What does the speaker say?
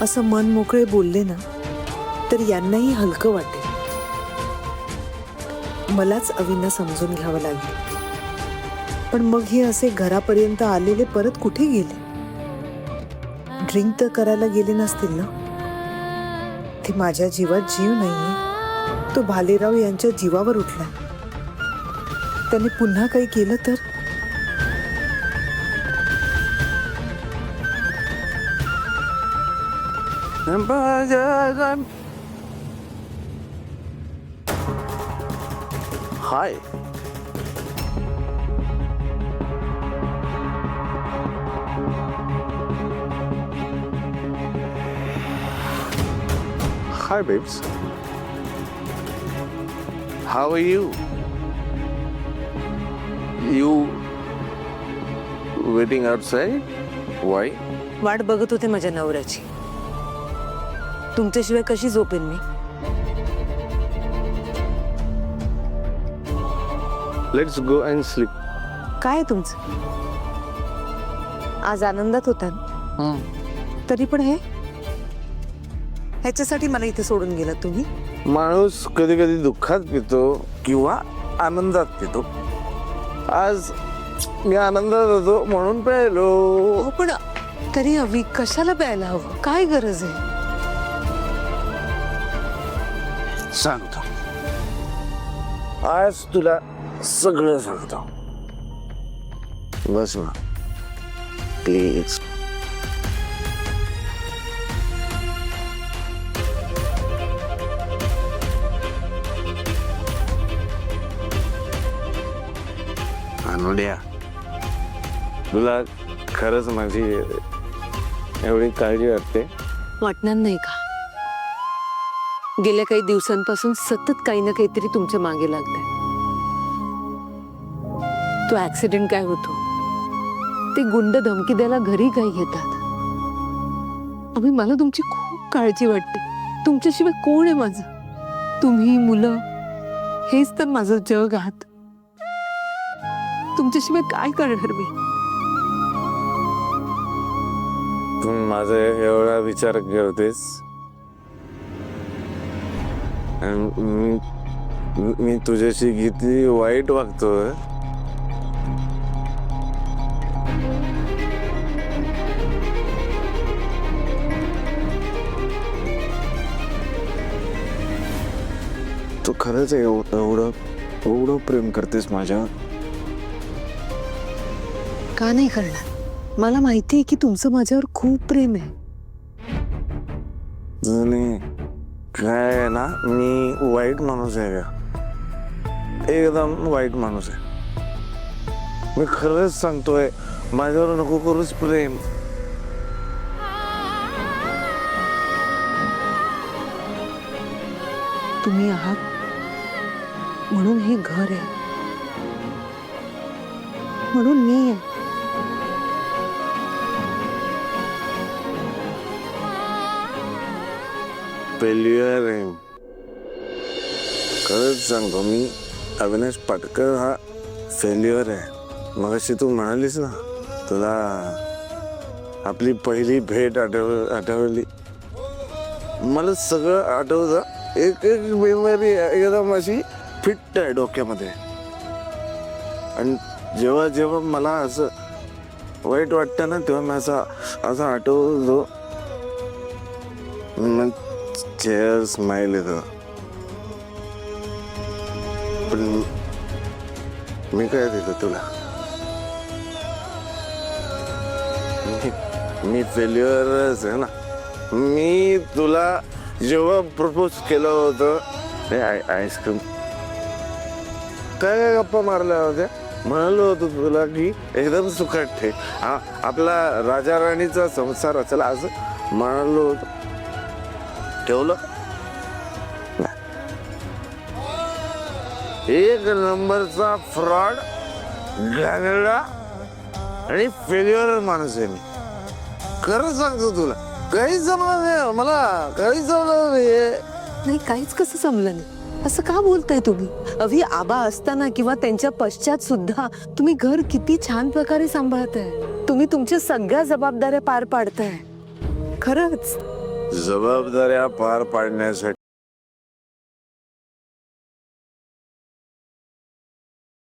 असं मन मोकळे बोलले ना तर यांनाही हलकं वाटेल. मलाच अवींना समजून घ्यावं लागेल. पण मग हे असे घरापर्यंत आलेले परत कुठे गेले? ड्रिंक तर करायला गेले नसतील ना? ते माझ्या जीवात जीव नाहीये, तो भालेराव यांच्या जीवावर उठला. त्याने पुन्हा काही केलं तर? हाय. Hi, babes. How are you? You waiting outside? Why? वाट बघत होते माझ्या नवऱ्याची. तुमच्याशिवाय कशी झोपेन मी? Let's go and sleep. काय तुमचं? आज आनंदात होता ना? तरी पण हे ह्याच्यासाठी मला इथे सोडून गेला तुम्ही? माणूस कधी कधी दुःखात पितो किंवा आनंदात पितो. आज मी आनंदात होतो म्हणून प्यायलो. हो पण तरी अवी कशाला प्यायला हवं? काय गरज आहे? सांगतो आज तुला सगळं सांगतो. बस ना प्लीज. अनुड्या, तुला खरंच माझी एवढी काळजी वाटते? वाटणार नाही का? गेल्या काही दिवसांपासून सतत काही ना काहीतरी तुमच्या मागे लागतंय. तो ऍक्सिडेंट काय होतो, ते गुंड धमकी द्यायला घरी काही येतात. अभि मला तुमची खूप काळजी वाटते. तुमच्याशिवाय कोण आहे माझं? तुम्ही, मुलं, हेच तर माझं जग आहात. तुमच्याशिवाय काय करणार मी? तू माझा एवढा विचार करतेस आणि मी तुझ्याशी किती वाईट वागतोय. तू खरंच एवढं एवढं प्रेम करतेस माझ्यावर? का नाही करणार? मला माहिती आहे की तुमचं माझ्यावर खूप प्रेम आहे. आणि काय आहे ना, मी वाईट माणूस आहे का? एकदम वाईट माणूस आहे. मी खरंच सांगतोय, माझ्यावर नको करूच प्रेम. तुम्ही आहात म्हणून हे घर आहे, म्हणून मी आहे. फेल्युअर आहे. खरंच सांगतो मी, अविनाश पाटकर हा फेल्युअर आहे. मगाशी तू म्हणालीस ना, तुला आपली पहिली भेट आठवली. मला सगळं आठवतं. एक एक मेमरी एकदम अशी फिट आहे डोक्यामध्ये. आणि जेव्हा जेव्हा मला असं वाईट वाटतं ना, तेव्हा मी असं आठवतो. मग चेअर स्माइल येतं. पण मी काय दिलं तुला? मी फेल्युअरच आहे ना. मी तुला जेव्हा प्रपोज केलं होतं, आईस्क्रीम काय गप्पा मारल्या होत्या, म्हणालो होतो तुला की एकदम सुखात ठे आपला राजा राणीचा संसार असेल असं म्हणालो होतो. ठेवलं. एक नंबरचा फ्रॉड, घाणेरडा आणि फेल्युअर माणूस आहे मी. खरं सांगतो तुला, काहीच जमलं नाही मला. काहीच जमलं नाही. काहीच कसं जमलं नाही? असं का बोलताय तुम्ही? अभि आबा असताना किंवा त्यांच्या पश्चात सुद्धा तुम्ही घर किती छान प्रकारे सांभाळताय. तुम्ही तुमच्या सगळ्या जबाबदाऱ्या पार पाडताय. खरंच जबाबदाऱ्या पार पाडण्यासाठी